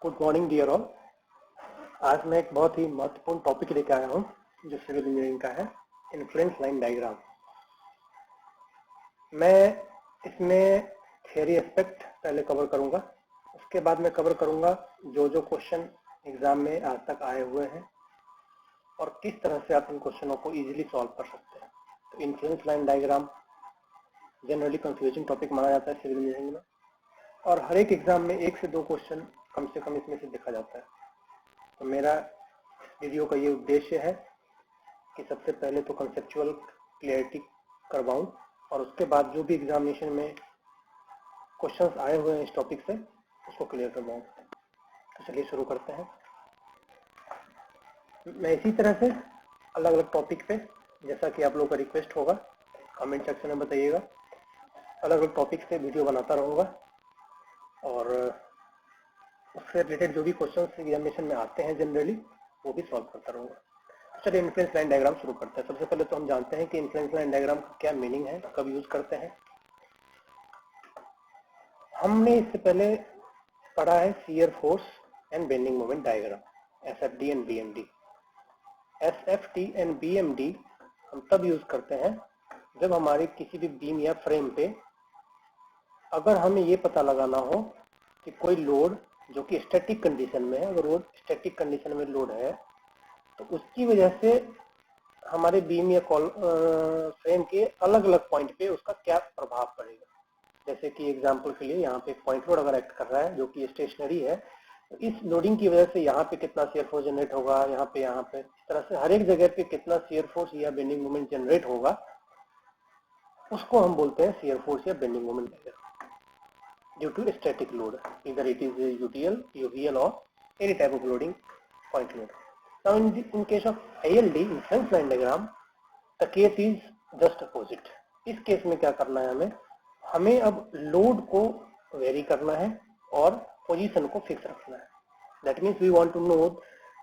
Good morning dear all. आज मैं एक बहुत ही महत्वपूर्ण टॉपिक लेकर आया हूँ जो सिविल इंजीनियरिंग का है, इन्फ्लुएंस लाइन डायग्राम। मैं इसमें थियरी एस्पेक्ट पहले कवर करूँगा, उसके बाद मैं कवर करूँगा जो क्वेश्चन एग्जाम में आज तक आए हुए हैं और किस तरह से आप इन क्वेश्चनों को इजीली सॉल्व कर सकते हैं। तो influence line diagram generally confusing topic माना जाता है सिविल इंजीनियरिंग में, और हर एक एग्जाम में 1 से 2 क्वेश्चन कम से कम इसमें से देखा जाता है। तो मेरा वीडियो का ये उद्देश्य है कि सबसे पहले तो कंसेप्चुअल क्लियरिटी करवाऊं और उसके बाद जो भी एग्जामिनेशन में क्वेश्चंस आए हुए हैं इस टॉपिक से उसको क्लियर करवाऊं। तो चलिए शुरू करते हैं। मैं इसी तरह से अलग अलग टॉपिक पे, जैसा कि आप लोगों का रिक्वेस्ट होगा, कमेंट सेक्शन में बताइएगा, अलग अलग टॉपिक से वीडियो बनाता रहूँगा और उससे रिलेटेड जो भी क्वेश्चंस एग्जामिनेशन में आते हैं जनरली वो भी सॉल्व करता रहूँगा। चलिए इन्फ्लुएंस लाइन डायग्राम शुरू करते हैं। सबसे पहले तो हम जानते हैं कि इन्फ्लुएंस लाइन डायग्राम का क्या मीनिंग है, कब यूज करते हैं। हमने इससे पहले पढ़ा है shear force and bending moment diagram, SFD and BMD। SFD and BMD हम तब यूज करते हैं जब हमारे किसी भी बीम या फ्रेम पे अगर हमें ये पता लगाना हो कि कोई लोड जो कि स्टैटिक कंडीशन में है, अगर वो स्टैटिक कंडीशन में लोड है तो उसकी वजह से हमारे बीम या फ्रेम के अलग अलग पॉइंट पे उसका क्या प्रभाव पड़ेगा। जैसे कि एग्जांपल के लिए यहाँ पे एक पॉइंट लोड अगर एक्ट कर रहा है जो कि स्टेशनरी है, तो इस लोडिंग की वजह से यहाँ पे कितना शियर फोर्स जनरेट होगा, यहाँ पे इस तरह से हर एक जगह पे कितना शियर फोर्स या बेंडिंग मोमेंट जनरेट होगा, उसको हम बोलते हैं शियर फोर्स या bending moment due to static load, either it is UTL, UVL or any type of loading point load. Now in case of ILD, influence line diagram, the case is just opposite. इस case में क्या करना है, हमें अब load को very करना है और पोजीशन को फिक्स रखना है। That means we want to know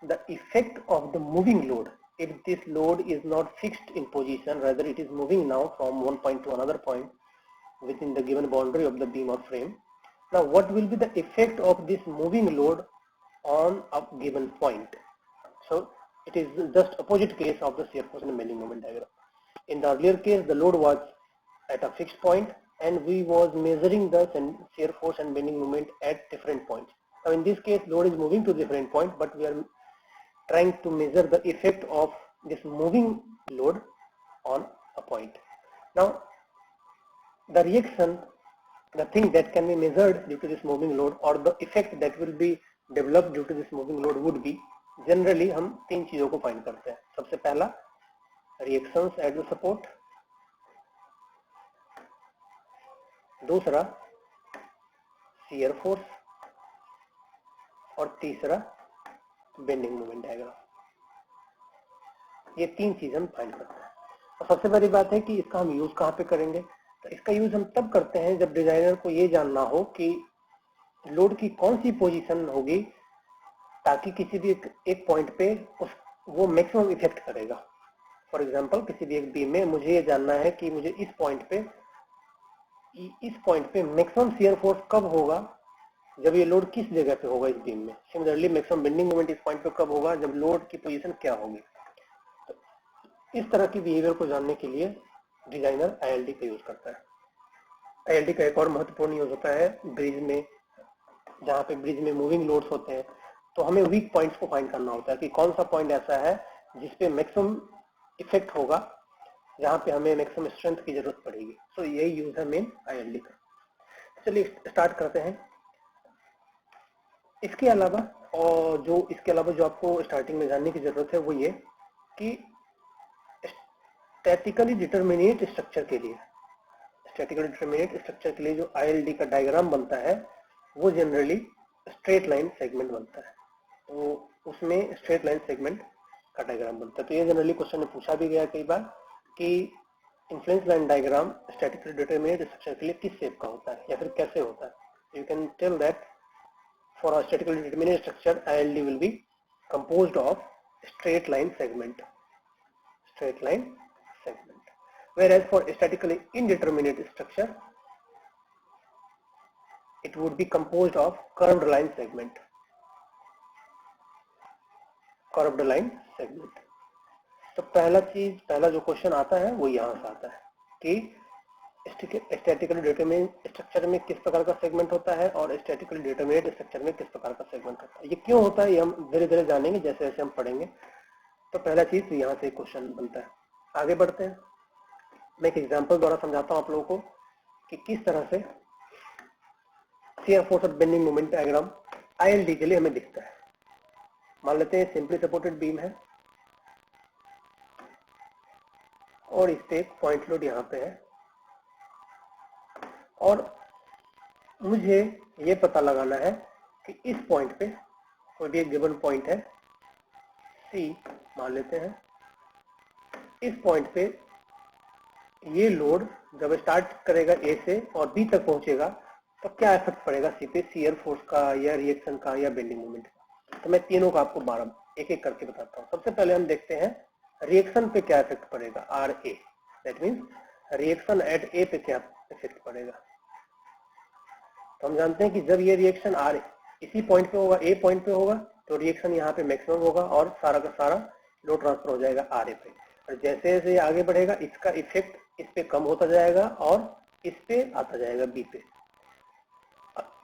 the effect of the moving load. If this load is not fixed in position, rather it is moving now from one point to another point within the given boundary of the beam or frame. Now what will be the effect of this moving load on a given point? So it is just opposite case of the shear force and bending moment diagram. In the earlier case the load was at a fixed point and we was measuring the shear force and bending moment at different points. Now in this case load is moving to different point, but we are trying to measure the effect of this moving load on a point. Now the reaction, the thing that can be measured due to this moving load or the effect that will be developed due to this moving load would be, generally हम 3 चीजों को find करते हैं। सबसे पहला reactions at the support, दूसरा shear force और तीसरा बेंडिंग मोमेंट डायग्राम। ये 3 चीज हम फाइंड करते हैं। और सबसे बड़ी बात है कि इसका हम यूज कहाँ पे करेंगे। तो इसका यूज हम तब करते हैं जब डिजाइनर को ये जानना हो कि लोड की कौन सी पोजीशन होगी ताकि किसी भी एक पॉइंट पे वो मैक्सिमम इफेक्ट करेगा। फॉर एग्जांपल किसी भी एक बीम में मुझे ये जानना है कि मुझे इस पॉइंट पे मैक्सिमम शियर फोर्स कब होगा, जब ये लोड किस जगह पे होगा इस बीम में। सिमिलरली मैक्सिमम बेंडिंग मोमेंट इस पॉइंट पे कब होगा, जब लोड की पोजीशन क्या होगी। तो इस तरह की बिहेवियर को जानने के लिए डिजाइनर ILD का यूज करता है। ILD का एक और महत्वपूर्ण यूज होता है ब्रिज में, जहाँ पे ब्रिज में मूविंग लोड्स होते हैं तो हमें वीक पॉइंट्स को फाइंड करना होता है कि कौन सा पॉइंट ऐसा है जिसपे मैक्सिमम इफेक्ट होगा, जहाँ पे हमें मैक्सिमम स्ट्रेंथ की जरूरत पड़ेगी। सो यही यूज है मेन ILD का। चलिए स्टार्ट करते हैं। इसके अलावा जो आपको स्टार्टिंग में जानने की जरूरत है वो ये कि स्टैटिकली डिटरमिनेट स्ट्रक्चर के लिए जो ILD का डायग्राम बनता है वो जनरली स्ट्रेट लाइन सेगमेंट बनता है। तो उसमें स्ट्रेट लाइन सेगमेंट का डायग्राम बनता है। तो ये जनरली क्वेश्चन में पूछा भी गया कई बार कि influence line diagram statically determinate structure के लिए किस शेप का होता है या फिर कैसे होता है। You can tell that for a statically determinate structure ILD will be composed of straight line segment, whereas for statically indeterminate structure it would be composed of curved line segment. Curved line segment. तो पहला जो question आता है वो यहाँ से आता है कि स्टैटिकली डिटरमिनेट स्ट्रक्चर में किस प्रकार का सेगमेंट होता है और स्टैटिकली डिटरमिनेट स्ट्रक्चर में किस प्रकार का सेगमेंट होता है। ये क्यों होता है ये हम धीरे धीरे जानेंगे जैसे जैसे हम पढ़ेंगे। तो पहला चीज यहाँ से क्वेश्चन बनता है। आगे बढ़ते हैं, मैं एक एग्जांपल द्वारा समझाता हूँ आप लोगों को कि किस तरह से शियर फोर्स और बेंडिंग मोमेंट डायग्राम ILD के लिए हमें दिखता है। मान लेते हैं सिंपली सपोर्टेड बीम है और इस पे एक पॉइंट लोड यहाँ पे है और मुझे ये पता लगाना है कि इस पॉइंट पे कोई भी एक गिवन पॉइंट है C मान लेते हैं। इस पॉइंट पे ये लोड जब स्टार्ट करेगा A से और B तक पहुंचेगा तो क्या इफेक्ट पड़ेगा C पे, शियर फोर्स का या रिएक्शन का या बेंडिंग मोमेंट का। तो मैं तीनों का आपको एक एक करके बताता हूँ। सबसे पहले हम देखते हैं रिएक्शन पे क्या इफेक्ट पड़ेगा, RA, that means reaction at A पे क्या इफेक्ट पड़ेगा। तो हम जानते हैं कि जब ये रिएक्शन RA इसी पॉइंट पे होगा, A पॉइंट पे होगा, तो रिएक्शन यहाँ पे मैक्सिमम होगा और सारा का सारा लोड ट्रांसफर हो जाएगा RA पे। और जैसे जैसे ये आगे बढ़ेगा इसका इफेक्ट इस पे कम होता जाएगा और इस पे आता जाएगा B पे।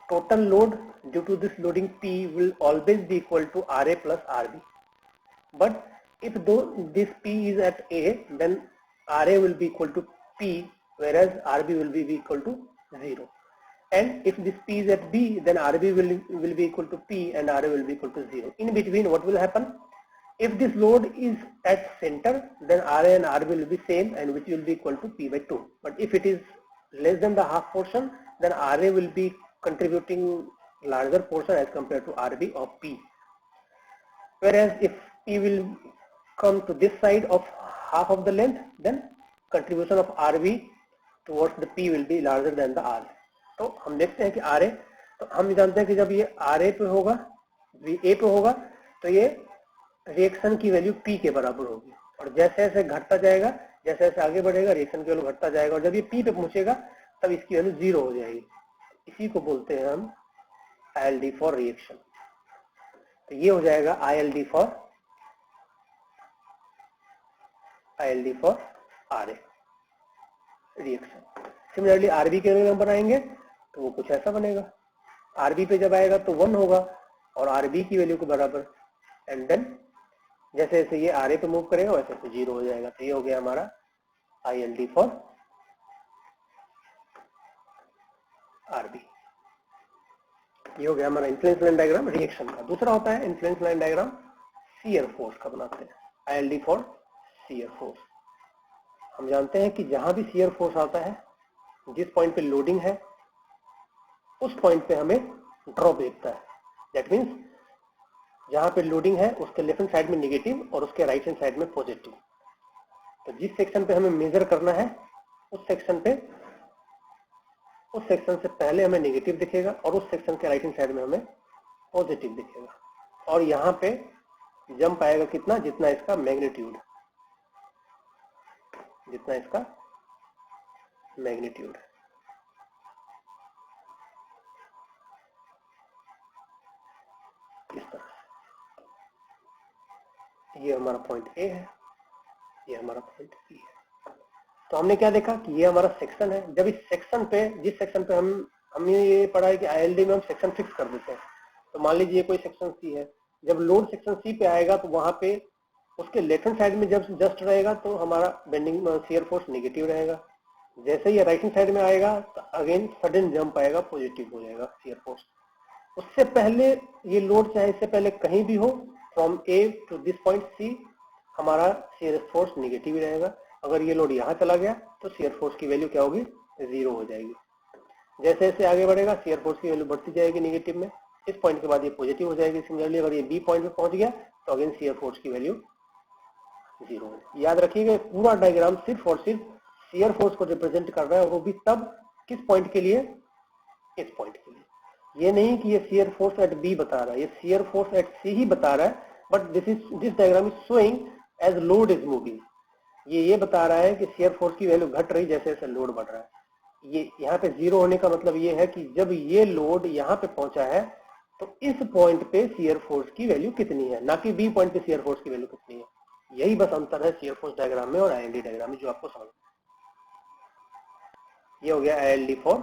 Total load due to this loading P will always be equal to RA plus RB. But if this P is at A, then RA will be equal to P, whereas RB will be equal to 0. And if this P is at B, then RB will be equal to P and RA will be equal to 0. In between, what will happen? If this load is at center, then RA and RB will be same and which will be equal to P by 2. But if it is less than the half portion, then RA will be contributing larger portion as compared to RB or P. Whereas if P will come to this side of half of the length, then contribution of RB towards the P will be larger than the RA. तो हम देखते हैं कि RA, तो हम जानते हैं कि जब ये RA पे होगा, A पे होगा, तो ये रिएक्शन की वैल्यू P के बराबर होगी और जैसे जैसे घटता जाएगा, जैसे जैसे आगे बढ़ेगा रिएक्शन की वैल्यू घटता जाएगा और जब ये P पे पहुंचेगा तब इसकी वैल्यू 0 हो जाएगी। इसी को बोलते हैं हम ILD फॉर रिएक्शन। तो ये हो जाएगा ILD for RA reaction. Similarly RB के लिए हम बनाएंगे तो वो कुछ ऐसा बनेगा। RB पे जब आएगा तो 1 होगा और RB की वैल्यू के बराबर, एंड देन जैसे जैसे ये RA पे मूव करेगा वैसे वैसे 0 हो जाएगा। तो ये हो गया हमारा ILD फॉर RB। ये हो गया हमारा इन्फ्लुएंस लाइन डायग्राम रिएक्शन का। दूसरा होता है influence line diagram shear force का बनाते हैं, ILD फॉर शियर फोर्स। हम जानते हैं कि जहां भी शियर फोर्स आता है, जिस पॉइंट पे लोडिंग है उस पॉइंट पे हमें ड्रॉप दिखता है। दैट मीन्स जहां पे लोडिंग है उसके लेफ्ट हैंड साइड में नेगेटिव और उसके राइट हैंड साइड में पॉजिटिव। तो जिस सेक्शन पे हमें मेजर करना है उस सेक्शन से पहले हमें नेगेटिव दिखेगा और उस सेक्शन के राइट हैंड साइड में हमें पॉजिटिव दिखेगा और यहाँ पे जंप आएगा कितना, जितना इसका मैग्नीट्यूड, इस तरह से। ये हमारा पॉइंट A है, ये हमारा पॉइंट B है। तो हमने क्या देखा कि ये हमारा सेक्शन है। जब इस सेक्शन पे, जिस सेक्शन पे हमने ये पढ़ा है कि ILD में हम सेक्शन फिक्स कर देते हैं। तो मान लीजिए कोई सेक्शन C है, जब लोड सेक्शन C पे आएगा तो वहां पे उसके लेफ्ट हैंड साइड में जब जस्ट रहेगा तो हमारा बेंडिंग शियर फोर्स नेगेटिव रहेगा। जैसे ही राइट हैंड साइड में आएगा तो अगेन सडन जंप आएगा, पॉजिटिव हो जाएगा शियर फोर्स। उससे पहले ये लोड चाहे इससे पहले कहीं भी हो, from A to this point C, हमारा शियर फोर्स नेगेटिव ही रहेगा। अगर ये लोड यहाँ चला गया तो शियर फोर्स की वैल्यू क्या होगी, 0 हो जाएगी। जैसे जैसे आगे बढ़ेगा शियर फोर्स की वैल्यू बढ़ती जाएगी नेगेटिव में, इस पॉइंट के बाद ये पॉजिटिव हो जाएगी। सिमिलरली अगर ये B पॉइंट पे पहुंच गया तो अगेन शियर फोर्स की वैल्यू 0 हो। याद रखिएगा पूरा डायग्राम सिर्फ और सिर्फ शियर फोर्स को रिप्रेजेंट कर रहा है और वो भी तब किस पॉइंट के लिए, इस पॉइंट के लिए। ये नहीं कि ये शियर फोर्स एट B बता रहा है, ये शियर फोर्स एट C ही बता रहा है, but this diagram is showing as load is moving. ये बता रहा है कि शियर फोर्स की वैल्यू घट रही जैसे जैसे लोड बढ़ रहा है। ये यहाँ पे 0 होने का मतलब ये है कि जब ये लोड यहाँ पे पहुंचा है तो इस पॉइंट पे शियर फोर्स की वैल्यू कितनी है, ना कि बी पॉइंट पे शियर फोर्स की वैल्यू कितनी है। यही बस अंतर है शियर फोर्स डायग्राम में और आईएलडी डायग्राम में, जो आपको समझ। ये हो गया आईएलडी फॉर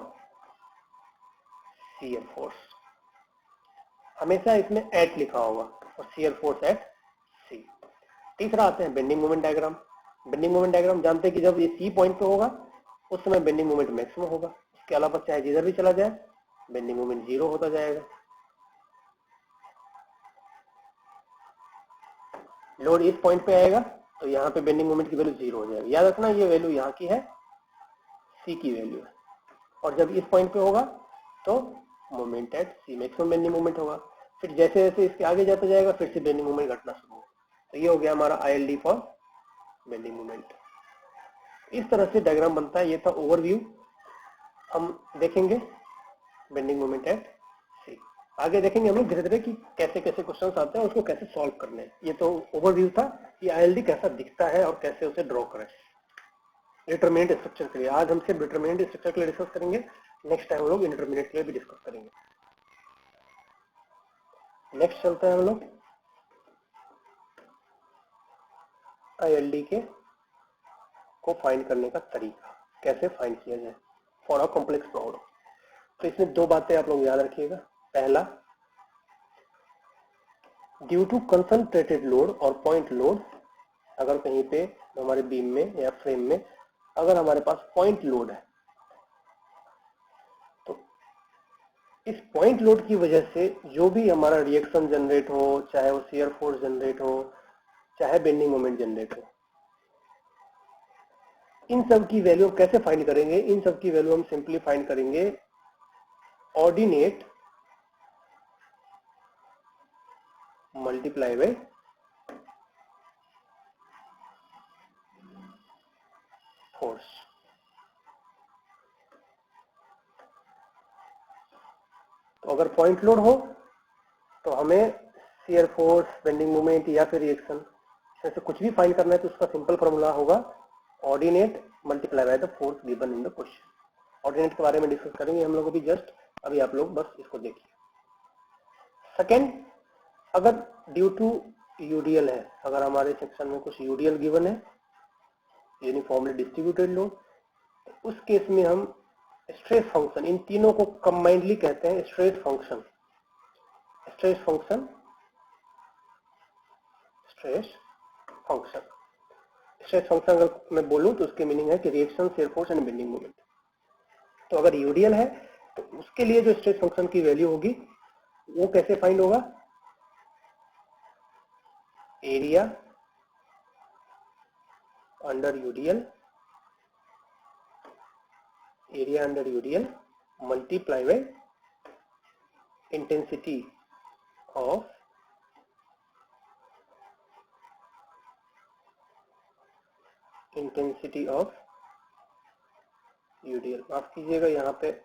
शियर फोर्स। हमेशा इसमें एट लिखा होगा और शियर फोर्स एट सी। तीसरा आते हैं bending moment diagram. Bending moment diagram जानते हैं कि जब ये सी पॉइंट पे होगा उस समय बेंडिंग मोमेंट मैक्सिमम होगा, इसके अलावा चाहे जिधर भी चला जाए बेंडिंग मोमेंट जीरो होता जाएगा। लोड इस पॉइंट पे आएगा तो यहाँ पे बेंडिंग मोमेंट की वैल्यू जीरो हो जाएगी। याद रखना ये वैल्यू यहाँ की है, सी की वैल्यू है, और जब इस पॉइंट पे होगा तो moment at C, maximum bending moment होगा। फिर जैसे जैसे इसके आगे जाता जाएगा फिर से बेंडिंग मोमेंट घटना शुरू होगा। तो ये हो गया हमारा आईएलडी फॉर बेंडिंग मोमेंट। इस तरह से डायग्राम बनता है। ये था ओवरव्यू। हम देखेंगे बेंडिंग मोमेंट एट सी। आगे देखेंगे हम लोग धीरे धीरे कि कैसे कैसे क्वेश्चंस आते हैं, उसको कैसे सॉल्व करने हैं। ये तो ओवरव्यू था कि आईएलडी कैसा दिखता है और कैसे उसे ड्रॉ करें डिटरमिनेंट स्ट्रक्चर के लिए। आज हम सिर्फ डिटरमिनेंट स्ट्रक्चर के लिए डिस्कस करेंगे, नेक्स्ट टाइम हम लोग इंटरमीडिएट के लिए भी डिस्कस करेंगे। नेक्स्ट चलते हैं हम लोग आईएलडी के को फाइंड करने का तरीका, कैसे फाइंड किया जाए फॉर अ कॉम्प्लेक्स प्रॉब्लम। तो इसमें दो बातें आप लोग याद रखिएगा। पहला, ड्यू टू कंसंट्रेटेड लोड और पॉइंट लोड, अगर कहीं पे हमारे बीम में या फ्रेम में अगर हमारे पास पॉइंट लोड है तो इस पॉइंट लोड की वजह से जो भी हमारा रिएक्शन जनरेट हो, चाहे वो शियर फोर्स जनरेट हो, चाहे बेंडिंग मोमेंट जनरेट हो, इन सब की वैल्यू कैसे फाइंड करेंगे? इन सब की वैल्यू हम सिंपली फाइंड करेंगे ऑर्डिनेट मल्टीप्लाई बाय फोर्स। तो अगर पॉइंट लोड हो तो हमें शियर फोर्स, बेंडिंग मोमेंट या फिर रिएक्शन से कुछ भी फाइंड करना है तो उसका सिंपल फॉर्मूला होगा ordinate multiply by the force given in the question. Ordinate के बारे में डिस्कस करेंगे हम लोग अभी जस्ट, अभी आप लोग बस इसको देखिए। सेकेंड, अगर ड्यू टू यूडीएल है, अगर हमारे सेक्शन में कुछ यूडीएल गिवन है, यूनिफॉर्मली डिस्ट्रीब्यूटेड लोड, उस केस में हम स्ट्रेस फंक्शन, इन तीनों को कंबाइंडली कहते हैं stress function. Stress function, stress function, stress function अगर मैं बोलूं तो उसके मीनिंग है कि reaction, shear force and bending moment. तो अगर यूडीएल है तो उसके लिए जो स्ट्रेस फंक्शन की वैल्यू होगी वो कैसे फाइंड होगा? Area under UDL, area under UDL multiply by intensity of UDL. माफ कीजिएगा, यहाँ पे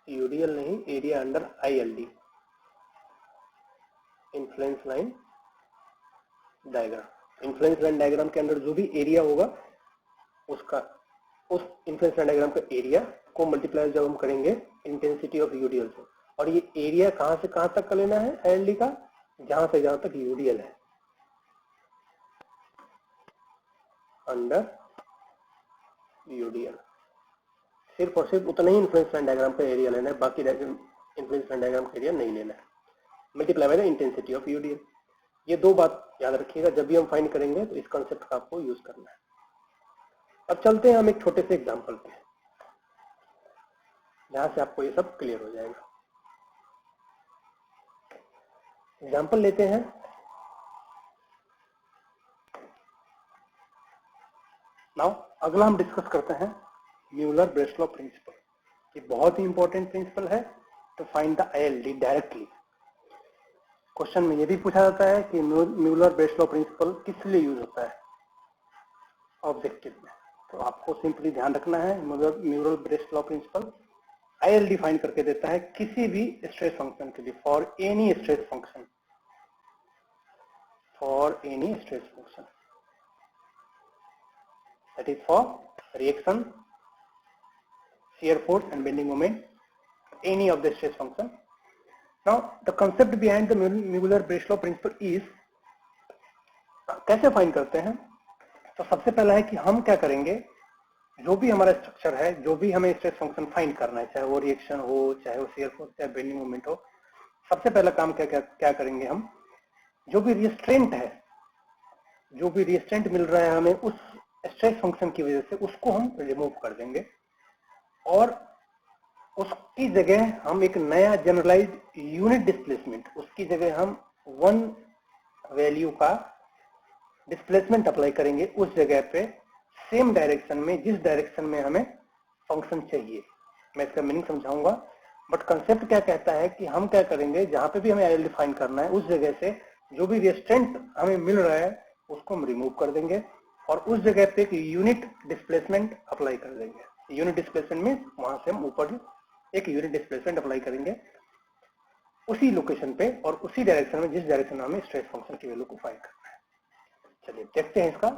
यूडीएल नहीं, area under ILD, influence line diagram. Influence line diagram के अंदर जो भी एरिया होगा उसका, उस इन्फ्लुएंस लाइन डायग्राम का एरिया को मल्टीप्लाई जब हम करेंगे इंटेंसिटी ऑफ यूडीएल से, और ये एरिया कहां से कहां तक का लेना है आईएलडी का? जहां से जहां तक यूडीएल है, अंडर यूडीएल। सिर्फ और सिर्फ उतना ही इन्फ्लुएंस लाइन डायग्राम का एरिया लेना है, बाकी इन्फ्लुएंस लाइन डायग्राम का एरिया नहीं लेना है। Multiply by the intensity of UDL. ये दो बात याद रखिएगा, जब भी हम फाइंड करेंगे तो इस कॉन्सेप्ट का आपको यूज करना है। अब चलते हैं हम एक छोटे से एग्जांपल पे, जहां से आपको ये सब क्लियर हो जाएगा। एग्जांपल लेते हैं। नाउ अगला हम डिस्कस करते हैं म्यूलर ब्रेसलॉ प्रिंसिपल। ये बहुत ही इंपॉर्टेंट प्रिंसिपल है to find the ILD directly. Question में ये भी पूछा जाता है कि म्यूलर ब्रेसलॉ प्रिंसिपल किस लिए यूज होता है ऑब्जेक्टिव में। तो आपको सिंपली ध्यान रखना है, म्यूलर ब्रेसलॉ प्रिंसिपल आईएलडी फाइंड करके देता है किसी भी स्ट्रेस फंक्शन के लिए, for any stress function, for any stress function, that is for reaction, shear force and bending moment any of the stress function. Now the concept behind the Mueller-Breslau principle is, कैसे find करते हैं? तो सबसे पहला है कि हम क्या करेंगे, जो भी हमारा स्ट्रक्चर है, जो भी हमें स्ट्रेस फंक्शन फाइंड करना है, चाहे वो रिएक्शन हो, चाहे वो शियर फोर्स, चाहे बेंडिंग मोमेंट हो, सबसे पहला काम क्या करेंगे हम, जो भी रिस्ट्रेंट है, जो भी रिस्ट्रेंट मिल रहा है हमें उस स्ट्रेस फंक्शन की वजह से, उसको हम रिमूव कर देंगे और उसकी जगह हम एक नया जनरलाइज यूनिट डिस्प्लेसमेंट, उसकी जगह हम 1 वैल्यू का डिस्प्लेसमेंट अप्लाई करेंगे उस जगह पे, सेम डायरेक्शन में, जिस डायरेक्शन में हमें फंक्शन चाहिए। मैं इसका मीनिंग समझाऊंगा, बट कंसेप्ट क्या कहता है कि हम क्या करेंगे, जहां पे भी हमें आईएल डिफाइन करना है उस जगह से जो भी रेस्ट्रेंट हमें मिल रहा है उसको हम रिमूव कर देंगे और उस जगह पे एक यूनिट डिस्प्लेसमेंट अप्लाई कर देंगे। यूनिट डिस्प्लेसमेंट में वहां से हम ऊपर एक यूनिट डिस्प्लेसमेंट अप्लाई करेंगे उसी लोकेशन पे और उसी डायरेक्शन में, जिस डायरेक्शन में हमें स्ट्रेस फंक्शन की वैल्यू को फाइंड करना है। चलिए देखते हैं इसका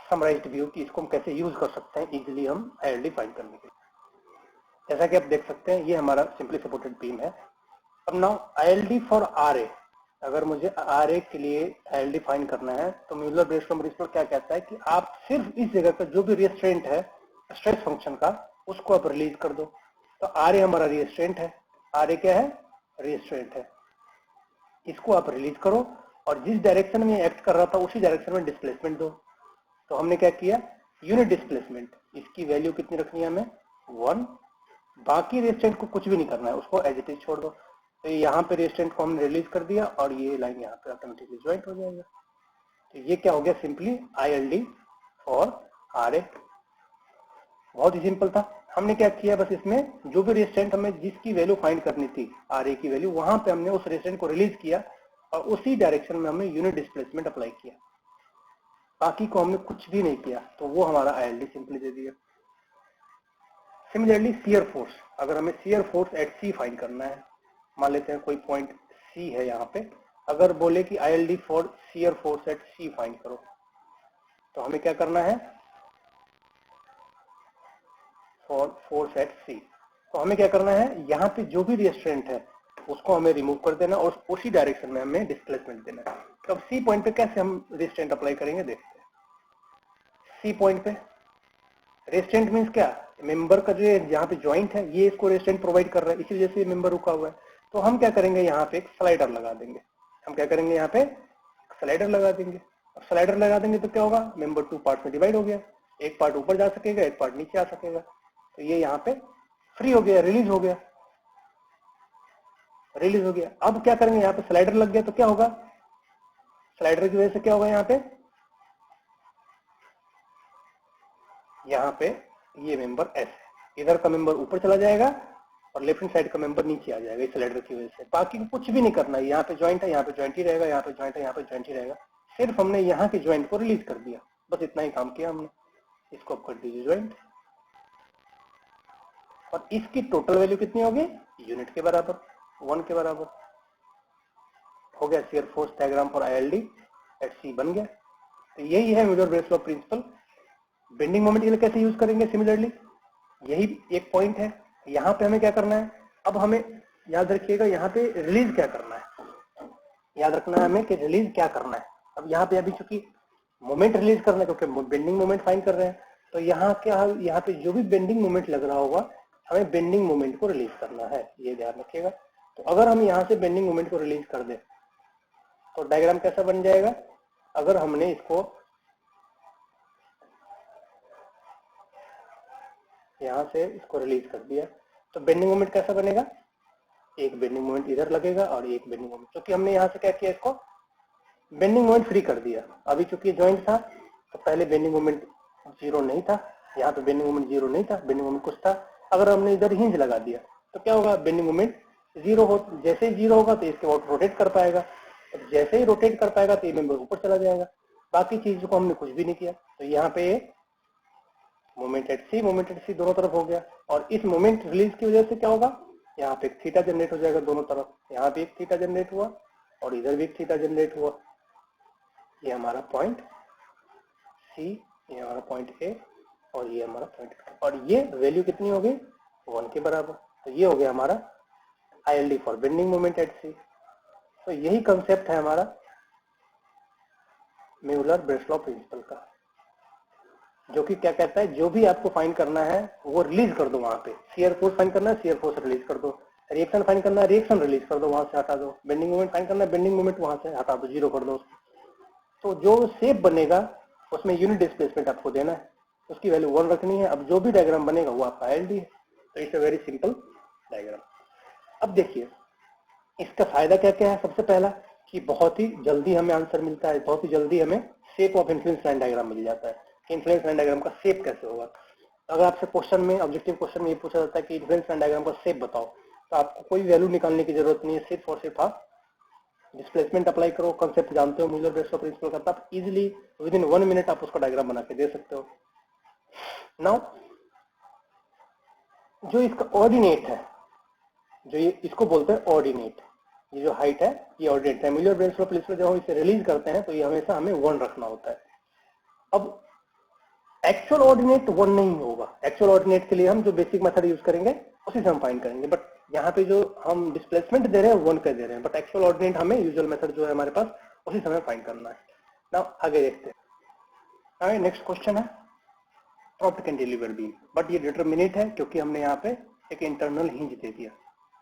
समराइज्ड व्यू कि इसको हम कैसे यूज कर सकते हैं इजीली हम आईएलडी फाइंड करने के लिए। जैसा कि आप देख सकते हैं ये हमारा सिंपली सपोर्टेड बीम है। अब नाउ आईएलडी फॉर आरए, अगर मुझे आरए के लिए आईएलडी फाइंड करना है तो म्यूलर-ब्रेस्लौ प्रिंसिपल क्या कहता है कि आप सिर्फ इस जगह पर जो भी रिस्ट्रेंट है स्ट्रेस फंक्शन का, उसको आप रिलीज कर दो। तो आरए हमारा रिस्ट्रेंट है, आरए क्या है, रिस्ट्रेंट है, इसको आप रिलीज करो और जिस डायरेक्शन में एक्ट कर रहा था उसी डायरेक्शन में डिस्प्लेसमेंट दो। तो हमने क्या किया, यूनिट डिस्प्लेसमेंट, इसकी वैल्यू कितनी रखनी है हमें, 1, बाकी रेस्टेंट को कुछ भी नहीं करना है, उसको एज इट इज छोड़ दो। तो यहाँ पे रेस्टेंट को हमने रिलीज कर दिया और ये लाइन यहाँ पे ऑटोमेटिकली ज्वाइंट हो जाएगा। तो ये क्या हो गया, सिंपली आईएलडी फॉर आरए। बहुत ही सिंपल था। हमने क्या किया, बस इसमें जो भी रेस्टेंट हमें जिसकी वैल्यू फाइंड करनी थी आरए की वैल्यू, वहां पे हमने उस रेस्टेंट को रिलीज किया और उसी डायरेक्शन में हमने यूनिट डिस्प्लेसमेंट अप्लाई किया, बाकी को हमने कुछ भी नहीं किया, तो वो हमारा आईएलडी सिंपली दे दिया। सिमिलरली शियर फोर्स, अगर हमें shear force at C find करना है, मान लेते हैं कोई पॉइंट सी है यहाँ पे, अगर बोले कि ILD for shear force at C find करो, तो हमें क्या करना है, फॉर फोर्स एट सी, तो हमें क्या करना है, यहाँ पे जो भी रेस्ट्रेंट है उसको हमें रिमूव कर देना और उसी डायरेक्शन में हमें डिस्प्लेसमेंट देना है। तो अब सी पॉइंट पे कैसे हम रेस्ट्रेंट अप्लाई करेंगे, देखते हैं। सी पॉइंट पे रेस्ट्रेंट मीन्स क्या, मेंबर का जो यहाँ पे जॉइंट है ये इसको रेस्ट्रेंट प्रोवाइड कर रहा है, इसी वजह से मेंबर रुका हुआ है। तो हम क्या करेंगे, यहाँ पे एक स्लाइडर लगा देंगे, हम क्या करेंगे, यहाँ पे स्लाइडर लगा देंगे। अब स्लाइडर लगा देंगे तो क्या होगा, मेंबर 2 पार्ट में डिवाइड हो गया, एक पार्ट ऊपर जा सकेगा, एक पार्ट नीचे आ सकेगा। तो ये यहाँ पे फ्री हो गया, रिलीज हो गया, रिलीज हो गया। अब क्या करेंगे, यहाँ पे स्लाइडर लग गया तो क्या होगा, स्लाइडर की वजह से क्या होगा, यहाँ पे ये मेंबर एस है, इधर का मेंबर ऊपर चला जाएगा और लेफ्ट हैंड साइड का मेंबर नीचे आ जाएगा इस स्लाइडर की वजह से। बाकी कुछ भी नहीं करना है, यहाँ पे ज्वाइंट है, यहाँ पे ज्वाइंट ही रहेगा, यहाँ पे ज्वाइंट है, यहाँ पे ज्वाइंट ही रहेगा। सिर्फ हमने यहाँ के ज्वाइंट को रिलीज कर दिया, बस इतना ही काम किया हमने। इसको अब कर दीजिए ज्वाइंट और इसकी टोटल वैल्यू कितनी होगी, यूनिट के बराबर, 1 के बराबर हो गया। Shear force diagram for ILD at C बन गया। तो यही है म्यूलर-ब्रेस्लौ प्रिंसिपल। बेंडिंग मोमेंट के लिए कैसे यूज करेंगे, सिमिलरली यही एक पॉइंट है। यहाँ पे हमें क्या करना है, अब हमें याद रखिएगा यहाँ पे रिलीज क्या करना है, याद रखना है हमें कि रिलीज क्या करना है। अब यहाँ पे अभी चूंकि मोमेंट रिलीज करना है क्योंकि बेंडिंग मोमेंट फाइंड कर रहे हैं, तो यहाँ क्या, यहाँ पे जो भी बेंडिंग मोमेंट लग रहा होगा हमें बेंडिंग मोमेंट को रिलीज करना है, ये ध्यान रखिएगा। तो अगर हम यहाँ से बेंडिंग मोमेंट को रिलीज कर दें तो डायग्राम कैसा बन जाएगा, अगर हमने इसको यहाँ से इसको रिलीज कर दिया तो बेंडिंग मोमेंट कैसा बनेगा, एक बेंडिंग मोमेंट इधर लगेगा और एक बेंडिंग मोमेंट, क्योंकि हमने यहाँ से क्या किया, इसको बेंडिंग मोमेंट फ्री कर दिया। अभी चूंकि ज्वाइंट था तो पहले बेंडिंग मोमेंट 0 नहीं था, यहाँ पे बेंडिंग मोमेंट 0 नहीं था, बेंडिंग मोमेंट कुछ था। अगर हमने इधर हिंज लगा दिया तो क्या होगा, बेंडिंग मोमेंट 0 हो, जैसे ही 0 होगा तो इसके बाद रोटेट कर पाएगा, तो जैसे ही रोटेट कर पाएगा तो ये मेंबर ऊपर चला जाएगा। बाकी चीजों को हमने कुछ भी नहीं किया, तो यहाँ पे मोमेंट एट सी दोनों तरफ हो गया। और इस मोमेंट रिलीज की वजह से क्या होगा, यहाँ पे एक थीटा जनरेट हो जाएगा दोनों तरफ, यहाँ पे एक थीटा जनरेट हुआ और इधर भी एक थीटा जनरेट हुआ। ये हमारा पॉइंट सी, ये हमारा पॉइंट ए और ये हमारा पॉइंट, और ये वैल्यू कितनी हो गई, 1 के बराबर। तो ये हो गया हमारा ILD for bending moment at C. तो यही कंसेप्ट है हमारा म्यूलर-ब्रेसलॉ प्रिंसिपल का, जो कि क्या कहता है, जो भी आपको फाइंड करना है वो रिलीज कर दो वहां पे। शियर फोर्स फाइंड करना है, शियर फोर्स रिलीज कर दो। रिएक्शन फाइंड करना है, रिएक्शन रिलीज कर दो, वहां से हटा दो। बेंडिंग मोमेंट फाइंड करना है, बेंडिंग मोमेंट वहां से हटा दो, जीरो कर दो उसको। तो जो शेप बनेगा उसमें यूनिट डिस्प्लेसमेंट आपको देना है, उसकी वैल्यू 1 रखनी है। अब जो भी डायग्राम बनेगा वो आपका ILD है। तो it's a very simple diagram. अब देखिए इसका फायदा क्या क्या है। सबसे पहला कि बहुत ही जल्दी हमें आंसर मिलता है, बहुत ही जल्दी हमें shape of influence line diagram मिल जाता है कि इन्फ्लुएंस लाइन डायग्राम का शेप कैसे होगा। अगर आपसे क्वेश्चन में, ऑब्जेक्टिव क्वेश्चन में ये पूछा जाता है कि इन्फ्लुएंस लाइन डायग्राम का शेप बताओ, तो आपको कोई वैल्यू निकालने की जरूरत नहीं है, सिर्फ और सिर्फ आप डिस्प्लेसमेंट अप्लाई करो, कंसेप्ट जानते हो म्यूलर-ब्रेसलॉ प्रिंसिपल का, आप इजीली विद इन 1 मिनट आप उसका डायग्राम बना के दे सकते हो। नाउ जो इसका ऑर्डिनेट है, जो ये इसको बोलते हैं ऑर्डिनेट, ये जो हाइट है ये ऑर्डिनेट है। म्यूलर-ब्रेसलॉ प्रिंसिपल जब हम इसे रिलीज करते हैं तो ये हमेशा हमें 1 रखना होता है। अब एक्चुअल ऑर्डिनेट 1 नहीं होगा। एक्चुअल ऑर्डिनेट के लिए हम जो बेसिक मेथड यूज करेंगे उसी से हम फाइंड करेंगे, बट यहाँ पे जो हम डिस्प्लेसमेंट दे रहे हैं 1 का दे रहे हैं, बट एक्चुअल ऑर्डिनेट हमें यूजुअल मेथड जो है हमारे पास उसी से हमें फाइंड करना है। नाउ आगे देखते हैं। नेक्स्ट क्वेश्चन है प्रॉपर कैंटिलीवर बीम, बट ये डिटरमिनेट है क्योंकि हमने यहाँ पे एक इंटरनल हिंज दे दिया,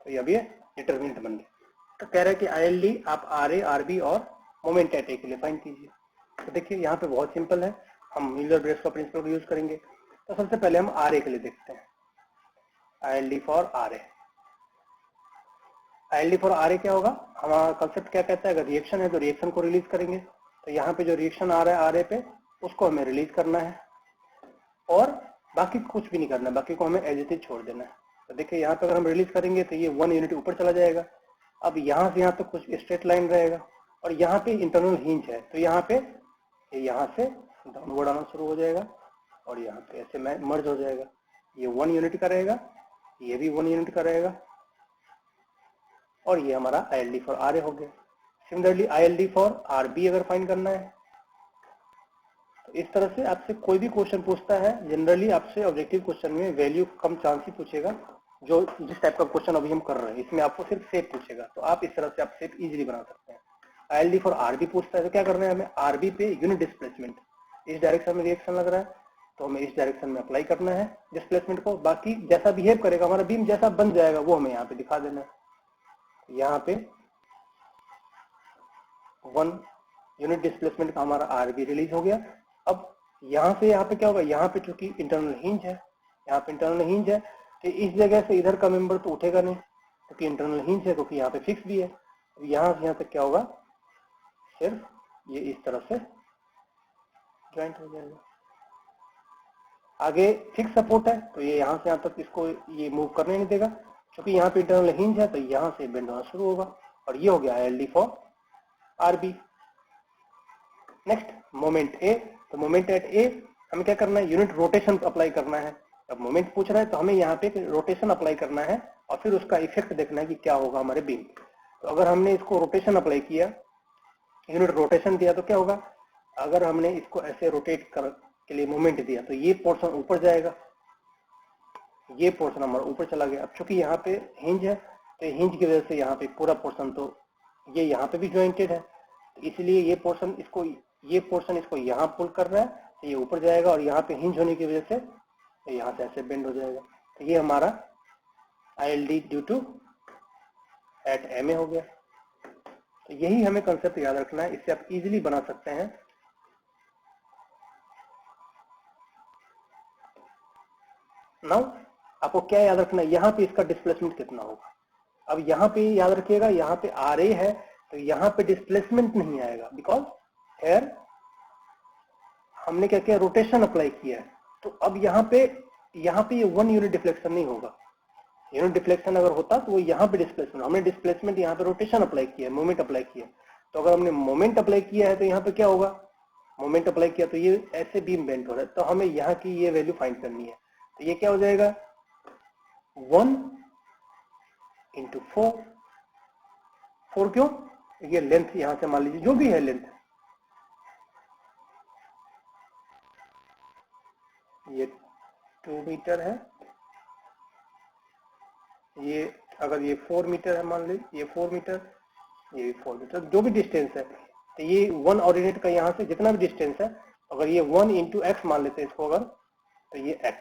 तो ये अब ये डिटरमिनेट बन गया। तो कह रहे हैं कि ILD आप RA, RB और मोमेंट एट ए के लिए फाइंड कीजिए। तो देखिए यहाँ पे बहुत सिंपल है, हम म्यूलर-ब्रेसलॉ प्रिंसिपल को यूज करेंगे। तो सबसे पहले हम RA के लिए देखते हैं, ILD for RA। ILD for RA क्या होगा, हमारा कंसेप्ट क्या कहता है, अगर रिएक्शन है तो रिएक्शन को रिलीज करेंगे। तो यहाँ पे जो रिएक्शन आ रहा है RA पे उसको हमें रिलीज करना है और बाकी कुछ भी नहीं करना है, बाकी को हमें एज इट इज छोड़ देना है। तो देखिए यहाँ पे अगर हम रिलीज करेंगे तो ये 1 यूनिट ऊपर चला जाएगा। अब यहाँ से यहाँ तक कुछ स्ट्रेट लाइन रहेगा और यहाँ पे इंटरनल हिंज है, तो यहाँ पे यहाँ से डाउनवर्ड आना शुरू हो जाएगा और यहाँ पे ऐसे मर्ज हो जाएगा। ये 1 यूनिट का रहेगा, ये भी 1 यूनिट का रहेगा और ये हमारा ILD फॉर RA हो गया। सिमिलरली ILD फॉर RB अगर फाइंड करना है तो इस तरह से आपसे कोई भी क्वेश्चन पूछता है, जनरली आपसे ऑब्जेक्टिव क्वेश्चन में वैल्यू कम चांस ही पूछेगा। जो जिस टाइप का क्वेश्चन अभी हम कर रहे हैं इसमें आपको सिर्फ शेप पूछेगा, तो आप इस तरह से आप शेप इजीली बना सकते हैं। ILD फॉर RB पूछता है तो क्या करना है हमें, RB पे यूनिट डिस्प्लेसमेंट, इस डायरेक्शन में रिएक्शन लग रहा है तो हमें इस डायरेक्शन में अप्लाई करना है डिस्प्लेसमेंट को। बाकी जैसा बिहेव करेगा हमारा बीम, जैसा बन जाएगा वो हमें यहाँ पे दिखा देना है। यहाँ पे 1 यूनिट डिस्प्लेसमेंट का हमारा RB रिलीज हो गया। अब यहाँ से यहाँ पे क्या होगा, यहाँ पे चूंकि इंटरनल हिंज है, यहाँ पे इंटरनल हिंज है तो इस जगह से इधर का मेंबर तो उठेगा नहीं क्योंकि इंटरनल हिंज है, क्योंकि यहाँ पे फिक्स भी है। यहाँ से यहाँ तक क्या होगा, सिर्फ ये इस तरह से ज्वाइंट हो जाएगा। आगे फिक्स सपोर्ट है तो ये यहाँ से यहाँ तक इसको ये मूव करने नहीं देगा, क्योंकि यहाँ पे इंटरनल हिंज है तो यहाँ से बेंड होना शुरू होगा और ये हो गया ILD for RB। Next moment A, तो मोमेंट एट A हमें क्या करना है, यूनिट रोटेशन अप्लाई करना है। अब मोमेंट पूछ रहा है तो हमें यहाँ पे रोटेशन अप्लाई करना है और फिर उसका इफेक्ट देखना है कि क्या होगा हमारे बीम। तो अगर हमने इसको रोटेशन अप्लाई किया, यूनिट रोटेशन दिया तो क्या होगा, अगर हमने इसको ऐसे रोटेट कर के लिए मोमेंट दिया तो ये पोर्शन ऊपर जाएगा, ये पोर्शन हमारा ऊपर चला गया। अब चूंकि यहाँ पे हिंज है तो हिंज की वजह से यहाँ पे पूरा पोर्शन तो ये यहाँ पे भी ज्वाइंटेड है, इसलिए ये पोर्शन इसको यहाँ पुल कर रहा है तो ये ऊपर जाएगा और यहाँ पे हिंज होने की वजह से यहाँ से ऐसे बेंड हो जाएगा। तो ये हमारा ILD due to at MA हो गया। तो यही हमें कंसेप्ट याद रखना है, इससे आप इजीली बना सकते हैं। नाउ आपको क्या याद रखना है, यहाँ पे इसका डिस्प्लेसमेंट कितना होगा। अब यहाँ पे याद रखिएगा, यहाँ पे RA है तो यहाँ पे डिस्प्लेसमेंट नहीं आएगा, बिकॉज हेयर हमने क्या किया, रोटेशन अप्लाई किया है। तो अब यहाँ पे ये 1 यूनिट डिफ्लेक्शन नहीं होगा। यूनिट डिफ्लेक्शन अगर होता तो वो यहाँ पे डिस्प्लेसमेंट, हमने डिस्प्लेसमेंट यहाँ पे रोटेशन अप्लाई किया है, मोमेंट अप्लाई किया। तो अगर हमने मोमेंट अप्लाई किया है तो यहाँ पे क्या होगा, मोमेंट अप्लाई किया तो ये ऐसे बीम बेंड हो रहा है, तो हमें यहाँ की ये वैल्यू फाइंड करनी है। तो ये क्या हो जाएगा, 1 इंटू 4 क्यों, ये लेंथ यहाँ से मान लीजिए जो भी है लेंथ, ये 2 मीटर है, ये अगर ये 4 मीटर है, मान ली ये 4 मीटर, ये भी 4 मीटर, जो भी डिस्टेंस है, तो ये 1 ऑर्डिनेट का यहाँ से जितना भी डिस्टेंस है, अगर ये 1 इंटू एक्स मान लेते हैं इसको अगर, तो ये x,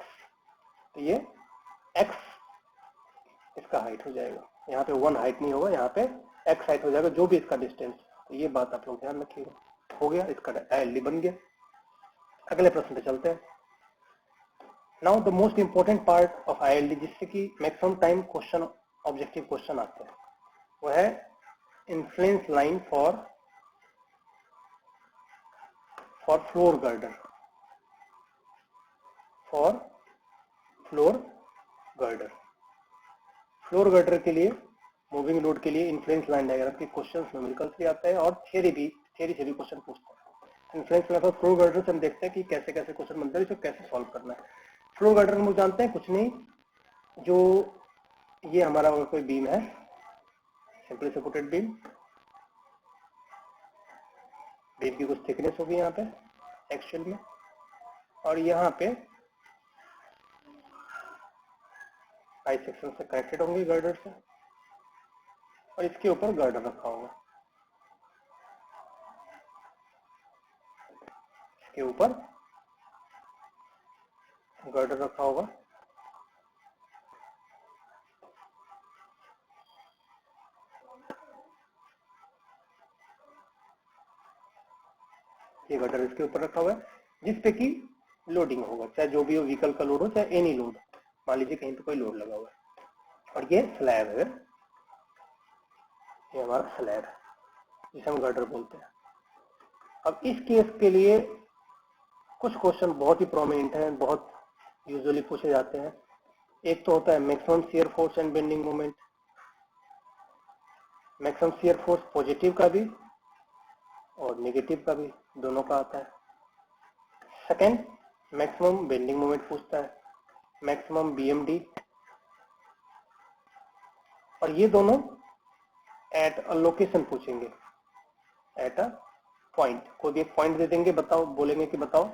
तो ये x इसका हाइट हो जाएगा। यहाँ पे 1 हाइट नहीं होगा, यहाँ पे x हाइट हो जाएगा, जो भी इसका डिस्टेंस। तो ये बात आप लोग ध्यान रखिएगा। हो गया, इसका ILD बन गया। अगले प्रश्न पे चलते हैं। Now the most important part of ILD, जिससे कि maximum time question, objective question आते हैं, वो है influence line for floor girder, for floor girder. Floor girder के लिए, मूविंग लोड के लिए इन्फ्लुएंस लाइन डायग्राम के क्वेश्चंस न्यूमेरिकल से आते हैं और थ्योरी से भी क्वेश्चन पूछते हैं। Influence line for floor girder से हम देखते हैं कि कैसे कैसे क्वेश्चन बनते हैं, इसको कैसे सॉल्व करना है। फ्लोर गर्डर हम लोग जानते हैं कुछ नहीं, जो ये हमारा अगर कोई बीम है, सिंपली सपोर्टेड बीम, बीम की कुछ थिकनेस होगी यहाँ पे एक्चुअल में, और यहाँ पे आई सेक्शन से कनेक्टेड होंगे गर्डर से, और इसके ऊपर गर्डर रखा होगा, इसके ऊपर गर्डर रखा होगा। ये गर्डर इसके ऊपर रखा हुआ है, जिसपे कि लोडिंग होगा, चाहे जो भी हो, व्हीकल का लोड हो चाहे एनी लोड, मान लीजिए कहीं पे कोई लोड लगा हुआ है। और ये स्लैब है, ये हमारा स्लैब है जिसे हम गर्डर बोलते हैं। अब इस केस के लिए कुछ क्वेश्चन बहुत ही प्रोमिनेंट हैं, बहुत यूजुअली पूछे जाते हैं। एक तो होता है maximum shear force and bending moment. Maximum shear force positive का भी और नेगेटिव का भी, दोनों का आता है। सेकंड, मैक्सिमम बेंडिंग मोमेंट पूछता है, मैक्सिमम BMD, और ये दोनों एट अ लोकेशन पूछेंगे, एट अ पॉइंट। कोई भी एक पॉइंट दे देंगे, बताओ, बोलेंगे कि बताओ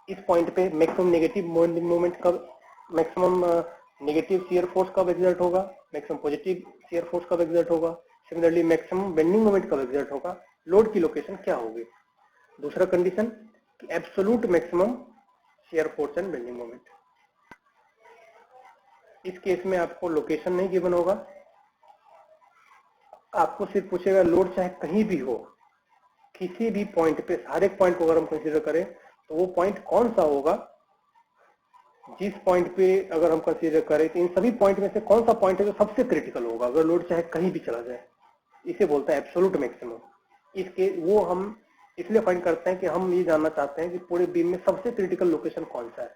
इस पॉइंट पे मैक्सिमम नेगेटिव बेंडिंग मोमेंट कब, मैक्सिमम नेगेटिव शियर फोर्स कब एग्जर्ट होगा, मैक्सिमम पॉजिटिव शियर फोर्स कब एग्जर्ट होगा, सिमिलरली मैक्सिमम बेंडिंग मोमेंट कब एग्जर्ट होगा, लोड की लोकेशन क्या होगी। दूसरा कंडीशन कि absolute maximum shear force and bending moment. इस केस में आपको लोकेशन नहीं गिवन होगा, आपको सिर्फ पूछेगा लोड चाहे कहीं भी हो, किसी भी पॉइंट पे, हर एक पॉइंट को अगर हम कंसीडर करें तो वो पॉइंट कौन सा होगा, जिस पॉइंट पे अगर हम कंसीडर करें तो इन सभी पॉइंट में से कौन सा पॉइंट है जो सबसे क्रिटिकल होगा, अगर लोड चाहे कहीं भी चला जाए, इसे बोलता है एब्सोल्यूट मैक्सिमम। इसके वो हम इसलिए फाइंड करते हैं कि हम ये जानना चाहते हैं कि पूरे बीम में सबसे क्रिटिकल लोकेशन कौन सा है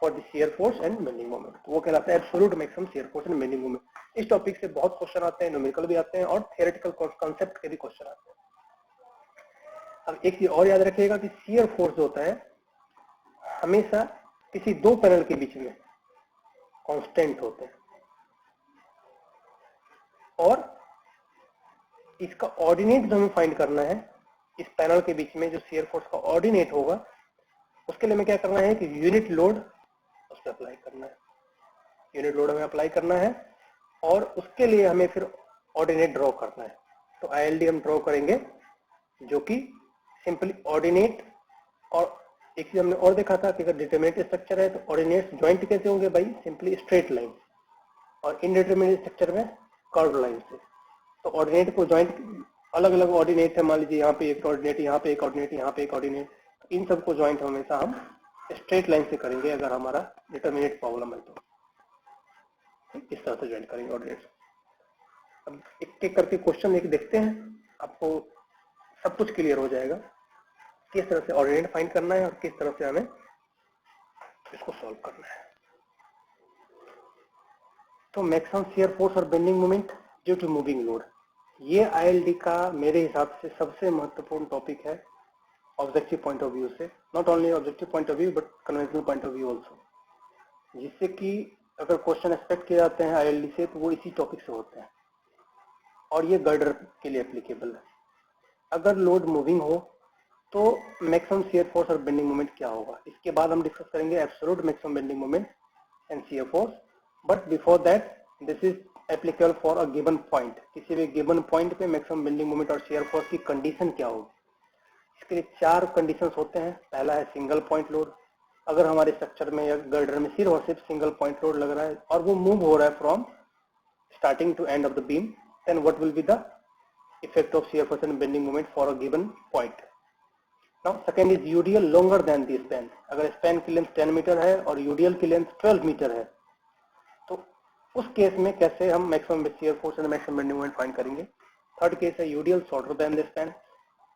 for the shear force and bending moment, वो कहलाता है absolute maximum shear force and bending moment. इस टॉपिक से बहुत क्वेश्चन आते हैं, न्यूमेरिकल भी आते हैं और थियोरेटिकल कॉन्सेप्ट के भी क्वेश्चन आते हैं। अब एक चीज और याद रखिएगा कि शियर फोर्स होता है हमेशा किसी दो पैनल के बीच में कांस्टेंट होते हैं, और इसका ऑर्डिनेट जो हमें फाइंड करना है, इस पैनल के बीच में जो शियर फोर्स का ऑर्डिनेट होगा, उसके लिए हमें क्या करना है कि यूनिट लोड उस पर अप्लाई करना है, यूनिट लोड हमें अप्लाई करना है, और उसके लिए हमें फिर ऑर्डिनेट ड्रॉ करना है। तो ILD हम ड्रॉ करेंगे जो कि सिंपली ऑर्डिनेट, और एक चीज हमने और देखा था कि अगर डिटरमिनेट स्ट्रक्चर है तो ऑर्डिनेट्स ज्वाइंट कैसे होंगे भाई, सिंपली स्ट्रेट लाइन, और इनडिटरमिनेट स्ट्रक्चर में कर्व लाइन से। तो ऑर्डिनेट को ज्वाइंट, अलग अलग ऑर्डिनेट है, मान लीजिए यहाँ पे एक ऑर्डिनेट, यहाँ पे एक ऑर्डिनेट, यहाँ पे एक ऑर्डिनेट, इन सबको ज्वाइंट हमेशा हम स्ट्रेट लाइन से करेंगे अगर हमारा डिटरमिनेट प्रॉब्लम है तो इस तरह से ज्वाइंट करेंगे ऑर्डिनेट। अब एक एक करके क्वेश्चन एक देखते हैं, आपको सब कुछ क्लियर हो जाएगा किस तरह से ऑर्डिनेट फाइंड करना है और किस तरह से हमें इसको सॉल्व करना है। तो मैक्सिमम शियर फोर्स और bending moment due to moving load, ये ILD का मेरे हिसाब से सबसे महत्वपूर्ण टॉपिक है ऑब्जेक्टिव पॉइंट ऑफ व्यू से, not only objective point of view but conventional point of view also, जिससे कि अगर क्वेश्चन एक्सपेक्ट किए जाते हैं ILD से तो वो इसी टॉपिक से होते हैं, और ये गर्डर के लिए एप्लीकेबल है। अगर लोड मूविंग हो तो मैक्सिमम शियर फोर्स और बेंडिंग मोमेंट क्या होगा, इसके बाद हम डिस्कस करेंगे absolute maximum bending moment and shear force, but before that this is applicable for a given point, किसी भी गिवन पॉइंट पे मैक्सिमम बेंडिंग मोमेंट और शियर फोर्स की कंडीशन क्या होगी। इसके लिए 4 कंडीशंस होते हैं। पहला है सिंगल पॉइंट लोड, अगर हमारे स्ट्रक्चर में या गर्डर में सिर्फ और सिर्फ सिंगल पॉइंट लोड लग रहा है और वो मूव हो रहा है from starting to end of the beam, then what will be the effect of shear force and bending moment for a given point. Now second is UDL longer than the span, अगर span की length 10 metre है और UDL की length 12 metre है तो उस case में कैसे हम maximum shear force and maximum bending moment find करेंगे। थर्ड केस है UDL shorter than the span,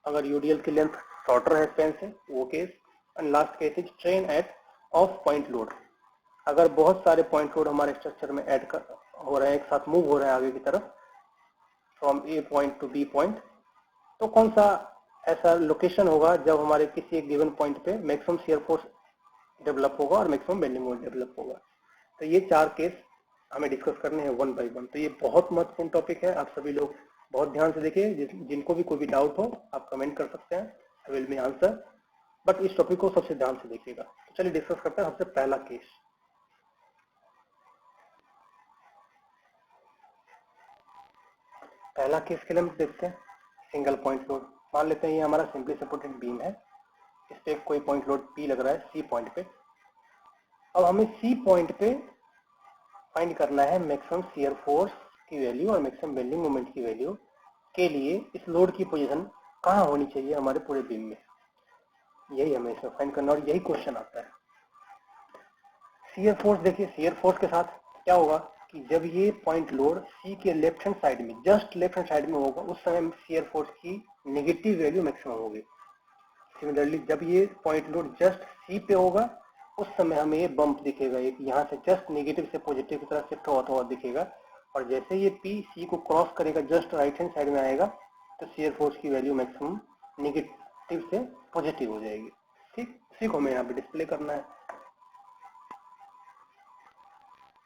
अगर यूडीएल की लेंथ शॉर्टर है स्पैन से वो case. And last case is train eight of point load, अगर बहुत सारे पॉइंट लोड हमारे स्ट्रक्चर में ऐड हो रहे हैं, एक साथ मूव हो रहे हैं आगे की तरफ from A point to B point, तो कौन सा ऐसा लोकेशन होगा जब हमारे किसी एक गिवन पॉइंट पे मैक्सिमम शियर फोर्स डेवलप होगा और मैक्सिमम बेंडिंग मोमेंट डेवलप होगा। तो ये 4 केस हमें डिस्कस करने हैं वन बाय वन। तो ये बहुत महत्वपूर्ण टॉपिक है, आप सभी लोग बहुत ध्यान से देखिए। जिनको भी कोई भी डाउट हो आप कमेंट कर सकते हैं, I will be answer, but इस टॉपिक को सबसे ध्यान से देखिएगा। तो चलिए डिस्कस करते हैं सबसे पहला केस। पहला केस के लिए हम देखते हैं सिंगल पॉइंट लोड। मान लेते हैं ये हमारा सिंपली सपोर्टेड बीम है, इस पे कोई पॉइंट लोड P लग रहा है सी पॉइंट पे। अब हमें सी पॉइंट पे फाइंड करना है मैक्सिमम शियर फोर्स की वैल्यू और मैक्सिमम बेंडिंग मोमेंट की वैल्यू के लिए इस लोड की पोजीशन कहाँ होनी चाहिए हमारे पूरे बीम में, यही हमें इसमें फाइंड करना और यही क्वेश्चन आता है। शियर फोर्स देखिए, शियर फोर्स के साथ क्या होगा कि जब ये पॉइंट लोड सी के लेफ्ट हैंड साइड में, जस्ट लेफ्ट हैंड साइड में होगा, उस समय शियर फोर्स की नेगेटिव वैल्यू मैक्सिमम होगी। सिमिलरली जब ये पॉइंट लोड जस्ट सी पे होगा उस समय हमें ये बम्प दिखेगा, एक यहाँ से जस्ट नेगेटिव से पॉजिटिव की तरफ शिफ्ट होता हुआ दिखेगा, और जैसे ये पी सी को क्रॉस करेगा जस्ट राइट हैंड साइड में आएगा तो शियर फोर्स की वैल्यू मैक्सिमम नेगेटिव से पॉजिटिव हो जाएगी। ठीक, इसी को हमें यहाँ पे डिस्प्ले करना है।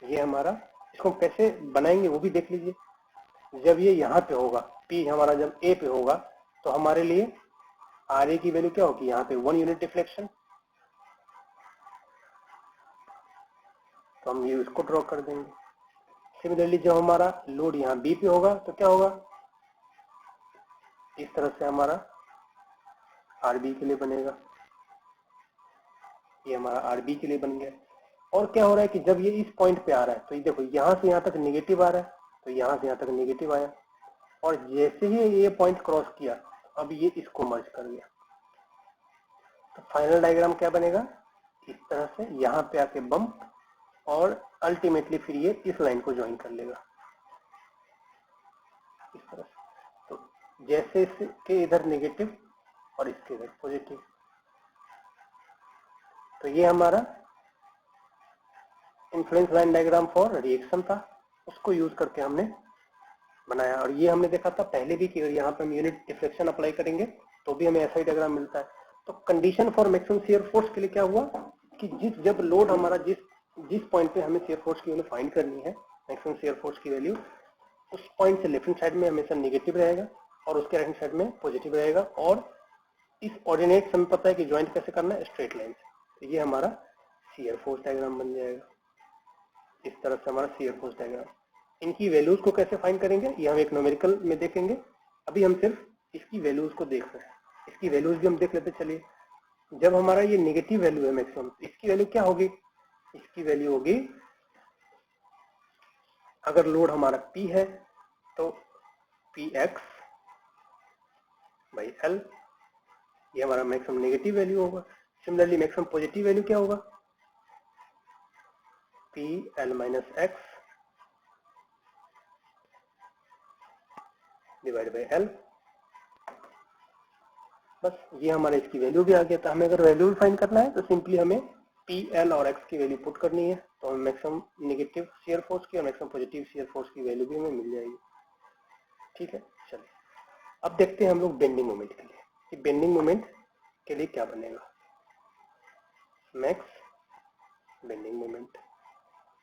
ये हमारा, इसको कैसे बनाएंगे वो भी देख लीजिए। जब ये यहाँ पे होगा, P हमारा जब A पे होगा तो हमारे लिए RA की वैल्यू क्या होगी, यहाँ पे 1 यूनिट डिफ्लेक्शन, तो हम ये इसको ड्रॉ कर देंगे। सिमिलरली जब हमारा लोड यहाँ B पे होगा तो क्या होगा, इस तरह से हमारा RB के लिए बनेगा, ये हमारा RB के लिए बन गया। और क्या हो रहा है कि जब ये इस पॉइंट पे आ रहा है तो ये देखो यहाँ से यहाँ तक नेगेटिव आ रहा है, तो यहाँ से यहाँ तक नेगेटिव आया, और जैसे ही ये पॉइंट क्रॉस किया अब ये इसको मर्ज कर गया, तो फाइनल डायग्राम क्या बनेगा, इस तरह से यहाँ पे आके बम्प, और अल्टीमेटली फिर ये इस लाइन को ज्वाइन कर लेगा इस तरह से। तो जैसे इसके इधर नेगेटिव और इसके इधर पॉजिटिव, तो ये हमारा influence line diagram for reaction था, उसको यूज करके हमने बनाया। और ये हमने देखा था पहले भी कि यहाँ पे हम यूनिट डिफ्लेक्शन अप्लाई करेंगे तो भी हमें ऐसा ही डायग्राम मिलता है। तो condition for maximum shear force के लिए क्या हुआ कि जब लोड हमारा जिस पॉइंट पे हमें शियर फोर्स की वैल्यू फाइंड करनी है, मैक्सिमम शियर फोर्स की वैल्यू, उस पॉइंट से लेफ्ट हैंड साइड में हमेशा नेगेटिव रहेगा और उसके राइट हैंड साइड में पॉजिटिव रहेगा, और इस ऑर्डिनेट हमें पता है कि ज्वाइंट कैसे करना है, स्ट्रेट लाइन से। तो ये हमारा शियर फोर्स डायग्राम बन जाएगा, इस तरह से हमारा शियर फोर्स डायग्राम। इनकी वैल्यूज को कैसे फाइंड करेंगे ये हम एक न्यूमेरिकल में देखेंगे, अभी हम सिर्फ इसकी वैल्यूज को देख रहे हैं। इसकी वैल्यूज भी हम देख लेते चलिए। जब हमारा ये नेगेटिव वैल्यू है मैक्सिमम, इसकी वैल्यू क्या होगी, इसकी वैल्यू होगी, अगर लोड हमारा P है तो Px बाई L, ये हमारा मैक्सिमम नेगेटिव वैल्यू होगा। सिमिलरली मैक्सिमम पॉजिटिव वैल्यू क्या होगा, PL minus x divide by L। बस ये हमारा इसकी वैल्यू भी आ गया। तो हमें अगर वैल्यू फाइंड करना है तो सिंपली हमें PL और X की वैल्यू पुट करनी है, तो हमें मैक्सिमम नेगेटिव शियर फोर्स की और मैक्सिमम पॉजिटिव शियर फोर्स की वैल्यू भी हमें मिल जाएगी। ठीक है, चलिए अब देखते हैं हम लोग बेंडिंग मोमेंट के लिए कि बेंडिंग मोमेंट के लिए क्या बनेगा, max bending moment.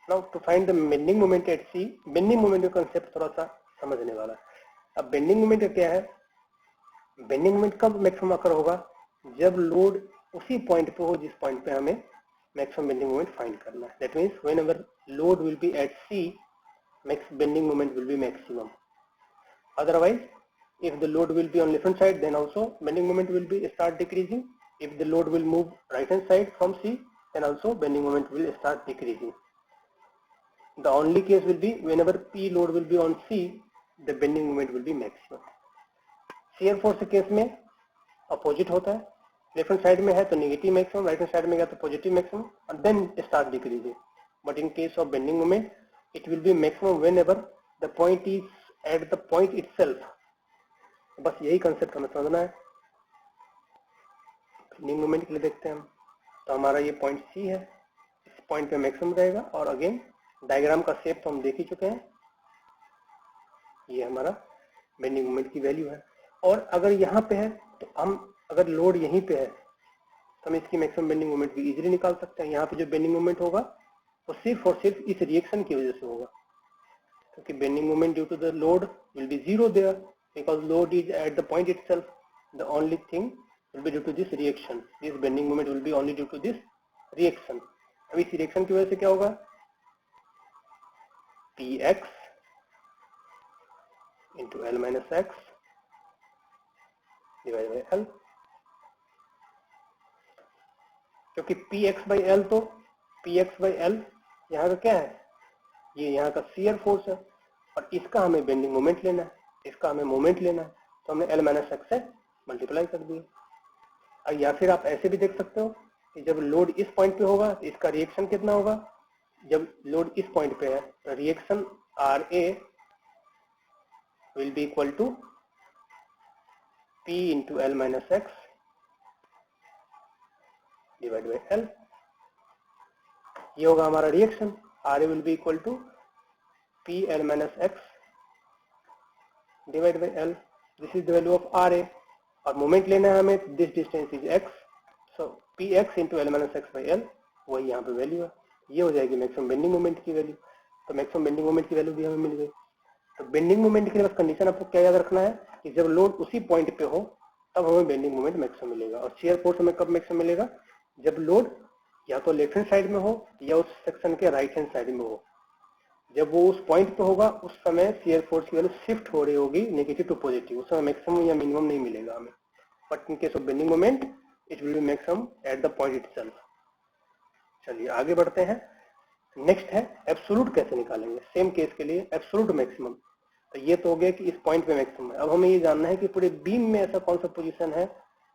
Now to find the bending moment at C, bending moment का कंसेप्ट थोड़ा सा समझने वाला है। अब बेंडिंग मोमेंट क्या है, बेंडिंग मोमेंट कब मैक्सिमम अकर होगा, जब लोड उसी पॉइंट पे हो जिस पॉइंट पे हमें मैक्सिमम बेंडिंग मोमेंट फाइंड करना है। That means whenever load will be at C max bending moment will be maximum. Otherwise, if the load will be on left hand side, then also bending moment will be start decreasing. If the load will move right hand side from C, then also bending moment will start decreasing. The only case will be whenever P load will be on C, the bending moment will be maximum. shear force के case में opposite होता है, left hand side में है तो negative maximum, right hand side में गया तो positive maximum, and then start decreasing. But in case of bending moment, it will be maximum whenever the point is at the point itself. बस यही concept हमें समझना है. बेंडिंग मोमेंट के लिए देखते हैं हम, तो हमारा ये पॉइंट सी है, इस पॉइंट पे मैक्सिमम रहेगा. और अगेन डायग्राम का शेप तो हम देख ही चुके हैं, ये हमारा बेंडिंग मोमेंट की वैल्यू है. और अगर यहाँ पे है तो हम अगर लोड यहीं पे है तो हम इसकी मैक्सिमम बेंडिंग मोमेंट भी इजीली निकाल सकते हैं. यहाँ पे जो बेंडिंग मोमेंट होगा वो सिर्फ और सिर्फ इस रिएक्शन की वजह से होगा, क्योंकि bending moment due to the load will be zero there because load is at the point itself. The only thing will be due to this reaction. This bending moment will be only due to this reaction. अब इस reaction की वजह से क्या होगा, px into L minus x divided by L. क्योंकि px by L तो px by L यहाँ का क्या है, ये यहाँ का shear फोर्स है और इसका हमें बेंडिंग मोमेंट लेना है, इसका हमें मोमेंट लेना है, तो हमने L minus x से मल्टीप्लाई कर दिया. या फिर आप ऐसे भी देख सकते हो कि जब लोड इस पॉइंट पे होगा तो इसका रिएक्शन कितना होगा. जब लोड इस पॉइंट पे है तो reaction RA will be equal to P into L minus x divided by L. ये होगा हमारा reaction. RA will be equal to P L minus x divided by L. This is the value of RA. और moment लेना है हमें, this distance is x, so px into L minus x by L, वही यहाँ पे value है. ये हो जाएगी मैक्सिमम बेंडिंग मोमेंट की वैल्यू. तो मैक्सिमम बेंडिंग मोमेंट की वैल्यू भी हमें मिल गई. तो बेंडिंग मोमेंट के लिए बस कंडीशन आपको क्या याद रखना है कि जब लोड उसी पॉइंट पे हो तब हमें बेंडिंग मोमेंट मैक्सिमम मिलेगा. और शियर फोर्स हमें कब मैक्सिमम मिलेगा, जब लोड या तो लेफ्ट हैंड साइड में हो या उस सेक्शन के राइट हैंड साइड में हो. जब वो उस पॉइंट पे होगा उस समय शियर फोर्स की वैल्यू शिफ्ट हो रही होगी नेगेटिव टू पॉजिटिव, उस समय मैक्सिमम या मिनिमम नहीं मिलेगा हमें. But in case of bending moment it will be maximum eight the point itself. चलिए आगे बढ़ते हैं. नेक्स्ट है एब्सोल्यूट कैसे निकालेंगे. सेम केस के लिए एब्सोल्यूट मैक्सिमम. तो ये तो हो गया कि इस पॉइंट पे मैक्सिमम है. अब हमें ये जानना है कि पूरे बीम में ऐसा कौन सा पोजीशन है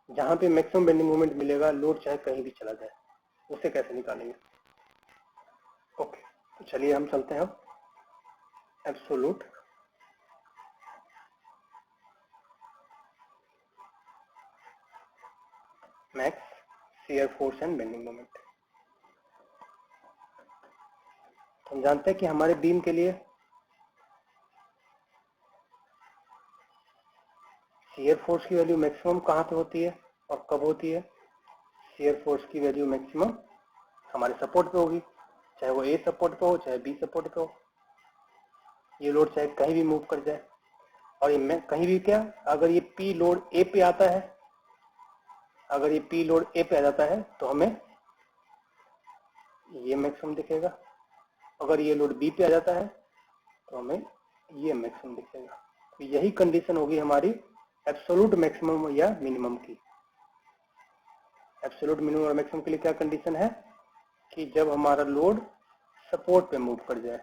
जहां पे मैक्सिमम बेंडिंग मोमेंट मिलेगा, लोड चाहे कहीं भी चला जाए. उसे कैसे निकालेंगे. ओके, तो चलिए हम चलते हैं absolute max shear force and bending moment. हम जानते हैं कि हमारे बीम के लिए शियर फोर्स की वैल्यू मैक्सिमम कहाँ पे होती है और कब होती है. शियर फोर्स की वैल्यू मैक्सिमम हमारे सपोर्ट पे होगी, चाहे वो ए सपोर्ट पे हो चाहे बी सपोर्ट पे हो. ये लोड चाहे कहीं भी मूव कर जाए. और ये कहीं भी क्या, अगर ये पी लोड ए पे आता है, अगर ये पी लोड ए पे आ जाता है तो हमें ये मैक्सिमम दिखेगा. अगर ये लोड बी पे आ जाता है तो हमें ये मैक्सिमम दिखेगा. तो यही कंडीशन होगी हमारी एब्सोल्यूट मैक्सिमम या मिनिमम की. एब्सोल्यूट मिनिमम और मैक्सिमम के लिए क्या कंडीशन है कि जब हमारा लोड सपोर्ट पे मूव कर जाए.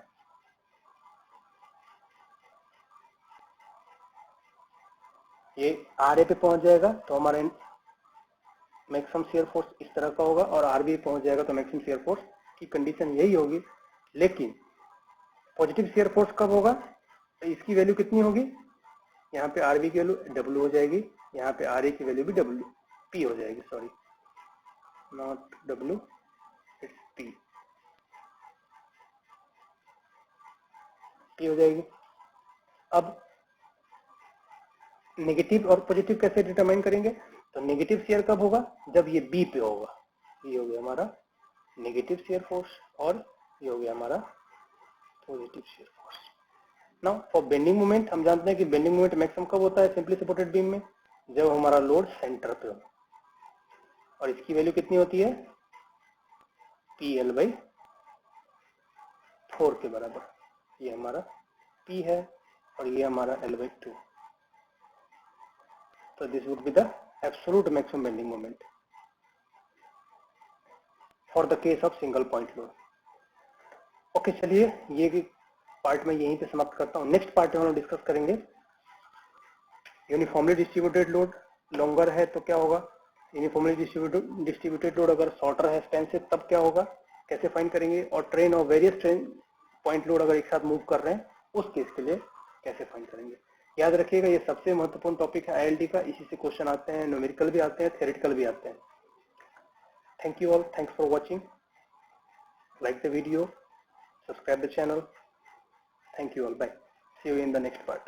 ये RA पे पहुंच जाएगा तो हमारा मैक्सिमम शियर फोर्स इस तरह का होगा, और RB पे पहुंच जाएगा तो मैक्सिमम शियर फोर्स की कंडीशन यही होगी. लेकिन पॉजिटिव शियर फोर्स कब होगा, तो इसकी वैल्यू कितनी होगी, यहाँ पे RB की वैल्यू W हो जाएगी, यहाँ पे RA की वैल्यू भी P हो जाएगी. Sorry, not W, it's P हो जाएगी. अब नेगेटिव और पॉजिटिव कैसे डिटरमाइन करेंगे, तो नेगेटिव शियर कब होगा, जब ये बी पे होगा. ये हो गया हमारा नेगेटिव शियर फोर्स और ये हो गया हमारा positive shear force. Now for bending moment हम जानते हैं कि बेंडिंग मोमेंट मैक्सिमम कब होता है सिंपली सपोर्टेड बीम में, जब हमारा लोड सेंटर पे हो. और इसकी वैल्यू कितनी होती है, PL/4 के बराबर. ये हमारा P है और ये हमारा L/2. तो this would be the absolute maximum bending moment for the case of single point load. Okay, चलिए ये पार्ट में यहीं पे समाप्त करता हूँ. नेक्स्ट पार्ट में हम डिस्कस करेंगे यूनिफॉर्मली डिस्ट्रीब्यूटेड लोड. लॉन्गर है तो क्या होगा, यूनिफॉर्मली डिस्ट्रीब्यूटेड लोड अगर शॉर्टर है स्पैन से तब क्या होगा, कैसे फाइंड करेंगे, और ट्रेन और वेरियस ट्रेन पॉइंट लोड अगर एक साथ मूव कर रहे हैं उस केस के लिए कैसे फाइंड करेंगे. याद रखिएगा ये सबसे महत्वपूर्ण टॉपिक है IILT का. इसी से क्वेश्चन आते हैं, न्यूमेरिकल भी आते हैं, थ्योरेटिकल भी आते हैं. Thank you all, thanks for watching. Like the video, subscribe the channel. Thank you all. Bye. See you in the next part.